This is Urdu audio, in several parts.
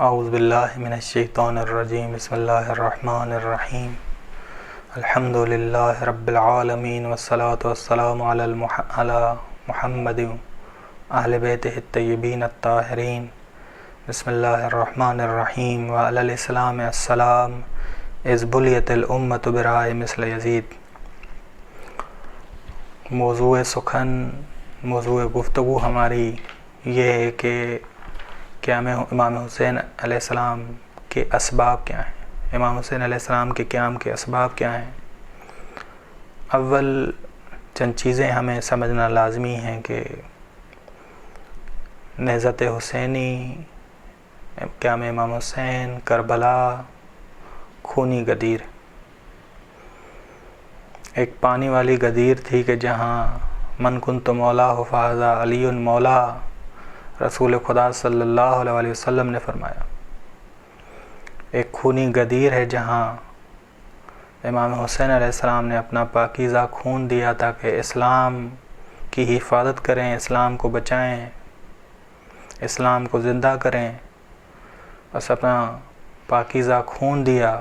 اعوذ باللہ من الشیطان الرجیم بسم اللہ الرحمن الرحیم الحمد للہ رب العالمین والصلاة والسلام علی محمد اہل بیتہ الطیبین الطاہرین بسم اللہ الرحمن الرحیم وعلی الاسلام السلام اذ بلیت الامت برائے مثل یزید۔ موضوع سخن، موضوع گفتگو ہماری یہ ہے کہ قیام امام حسین علیہ السلام کے اسباب کیا ہیں، امام حسین علیہ السلام کے قیام کے اسباب کیا ہیں۔ اول چند چیزیں ہمیں سمجھنا لازمی ہیں کہ نہضت حسینی، قیام امام حسین، کربلا خونی غدیر، ایک پانی والی غدیر تھی کہ جہاں من کنت مولا فہذا علی مولا، رسول خدا صلی اللہ علیہ وسلم نے فرمایا۔ ایک خونی غدیر ہے جہاں امام حسین علیہ السلام نے اپنا پاکیزہ خون دیا تاکہ اسلام کی حفاظت کریں، اسلام کو بچائیں، اسلام کو زندہ کریں۔ بس اپنا پاکیزہ خون دیا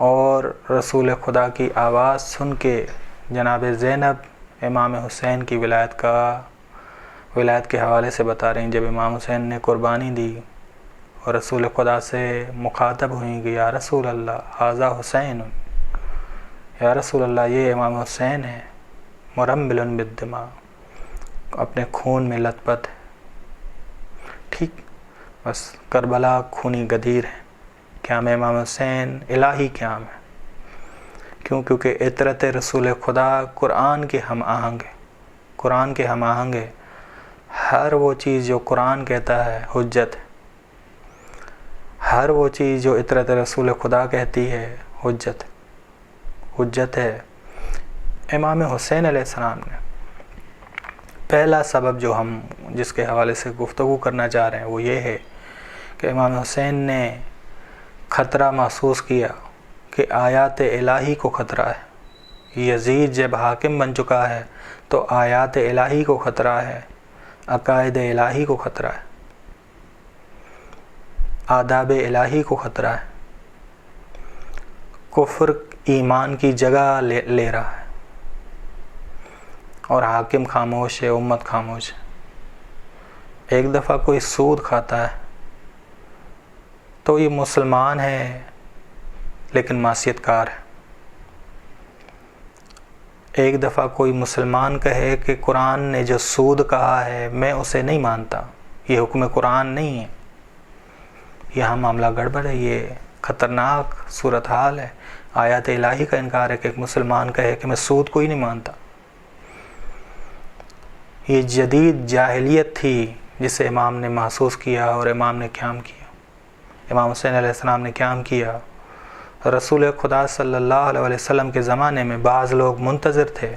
اور رسول خدا کی آواز سن کے جناب زینب امام حسین کی ولایت کے حوالے سے بتا رہی ہیں۔ جب امام حسین نے قربانی دی اور رسول خدا سے مخاطب ہوئیں کہ یا رسول اللہ ھذا حسین، یا رسول اللہ یہ امام حسین ہے، مرمل بالدماء، اپنے خون میں لت پت ہے۔ ٹھیک، بس کربلا خونی غدیر ہے، قیام امام حسین الہی قیام ہے۔ کیونکہ اطرت رسول خدا قرآن کے ہم آہنگ ہے، قرآن کے ہم آہنگ ہے۔ ہر وہ چیز جو قرآن کہتا ہے حجت ہے، ہر وہ چیز جو اطرت رسول خدا کہتی ہے حجت ہے۔ امام حسین علیہ السلام نے پہلا سبب جو ہم جس کے حوالے سے گفتگو کرنا چاہ رہے ہیں وہ یہ ہے کہ امام حسین نے خطرہ محسوس کیا کہ آیات الہی کو خطرہ ہے۔ یزید جب حاکم بن چکا ہے تو آیات الہی کو خطرہ ہے، عقائد الہی کو خطرہ ہے، آداب الہی کو خطرہ ہے۔ کفر ایمان کی جگہ لے رہا ہے اور حاکم خاموش ہے، امت خاموش ہے۔ ایک دفعہ کوئی سود کھاتا ہے تو یہ مسلمان ہے لیکن معصیت کار ہے۔ ایک دفعہ کوئی مسلمان کہے کہ قرآن نے جو سود کہا ہے میں اسے نہیں مانتا، یہ حکم قرآن نہیں ہے، یہاں معاملہ گڑبڑ ہے، یہ خطرناک صورتحال ہے۔ آیات الہی کا انکار ہے کہ ایک مسلمان کہے کہ میں سود کو ہی نہیں مانتا۔ یہ جدید جاہلیت تھی جسے امام نے محسوس کیا اور امام نے قیام کیا، امام حسین علیہ السلام نے قیام کیا۔ رسول خدا صلی اللہ علیہ وسلم کے زمانے میں بعض لوگ منتظر تھے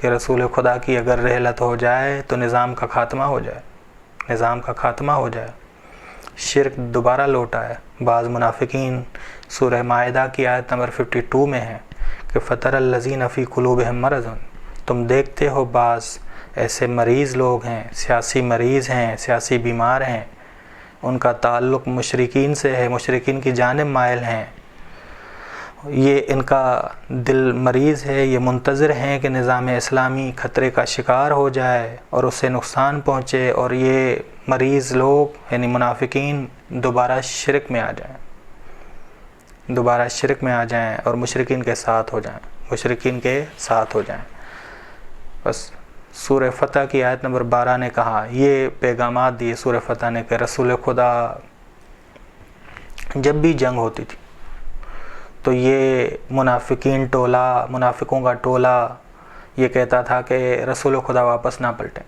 کہ رسول خدا کی اگر رحلت ہو جائے تو نظام کا خاتمہ ہو جائے، نظام کا خاتمہ ہو جائے، شرک دوبارہ لوٹ آئے۔ بعض منافقین سورہ مائدہ کی آیت نمبر 52 میں ہے کہ فَتَرَ الَّذِينَ فِي قُلُوبِهِم مَرَضٌ، تم دیکھتے ہو بعض ایسے مریض لوگ ہیں، سیاسی مریض ہیں، سیاسی بیمار ہیں، ان کا تعلق مشرکین سے ہے، مشرکین کی جانب مائل ہیں، یہ ان کا دل مریض ہے، یہ منتظر ہیں کہ نظام اسلامی خطرے کا شکار ہو جائے اور اسے نقصان پہنچے اور یہ مریض لوگ یعنی منافقین دوبارہ شرک میں آ جائیں اور مشرکین کے ساتھ ہو جائیں۔ بس سورہ فتح کی آیت نمبر 12 نے کہا، یہ پیغامات دیے سورہ فتح نے کہ رسول خدا جب بھی جنگ ہوتی تھی تو یہ منافقوں کا ٹولہ یہ کہتا تھا کہ رسول خدا واپس نہ پلٹیں۔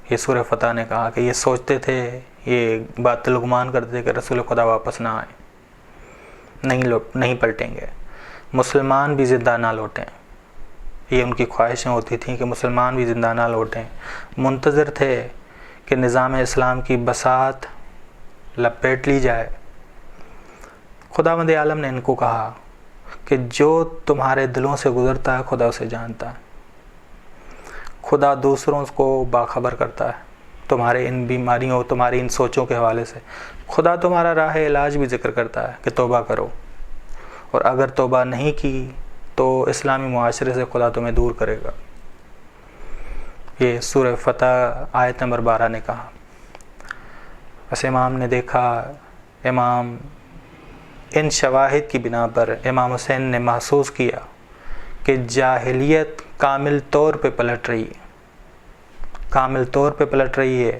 یہ سورہ فتح نے کہا کہ یہ سوچتے تھے، یہ بات گمان کرتے تھے کہ رسول خدا واپس نہ آئیں، نہیں پلٹیں گے، مسلمان بھی زندہ نہ لوٹیں۔ یہ ان کی خواہشیں ہوتی تھیں کہ مسلمان بھی زندہ نہ لوٹیں۔ منتظر تھے کہ نظام اسلام کی بساط لپیٹ لی جائے۔ خداوند عالم نے ان کو کہا کہ جو تمہارے دلوں سے گزرتا ہے خدا اسے جانتا ہے، خدا دوسروں کو باخبر کرتا ہے، تمہارے ان بیماریوں، تمہاری ان سوچوں کے حوالے سے۔ خدا تمہارا راہ علاج بھی ذکر کرتا ہے کہ توبہ کرو، اور اگر توبہ نہیں کی تو اسلامی معاشرے سے خدا تمہیں دور کرے گا۔ یہ سورہ فتح آیت نمبر 12 نے کہا۔ بس امام نے دیکھا، امام ان شواہد کی بنا پر امام حسین نے محسوس کیا کہ جاہلیت کامل طور پہ پلٹ رہی ہے، کامل طور پہ پلٹ رہی ہے۔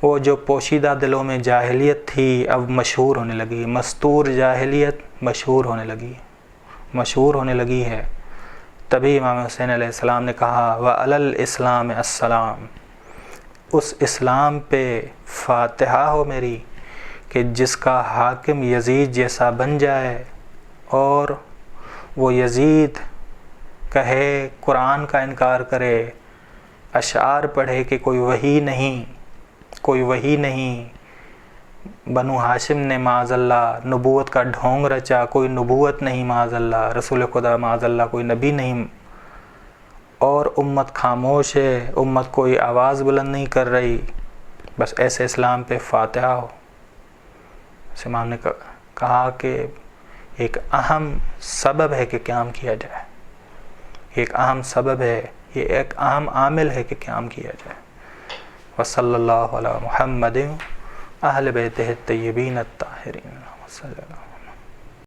وہ جو پوشیدہ دلوں میں جاہلیت تھی اب مشہور ہونے لگی، مستور جاہلیت مشہور ہونے لگی ہے۔ تبھی امام حسین علیہ السلام نے کہا وَعَلَى الْإِسْلَامِ السلام، اس اسلام پہ فاتحہ ہو میری کہ جس کا حاکم یزید جیسا بن جائے، اور وہ یزید کہے، قرآن کا انکار کرے، اشعار پڑھے کہ کوئی وحی نہیں، بنو ہاشم نے معاذ اللہ نبوت کا ڈھونگ رچا، کوئی نبوت نہیں معاذ اللہ، رسول خدا معاذ اللہ کوئی نبی نہیں، اور امت خاموش ہے، امت کوئی آواز بلند نہیں کر رہی، بس ایسے اسلام پہ فاتحہ ہو۔ امام نے کہا کہ ایک اہم سبب ہے کہ قیام کیا جائے، ایک اہم سبب ہے، یہ ایک اہم عامل ہے کہ قیام کیا جائے۔ وصلی اللہ علی محمد اہل بیتہ الطیبین الطاہرین۔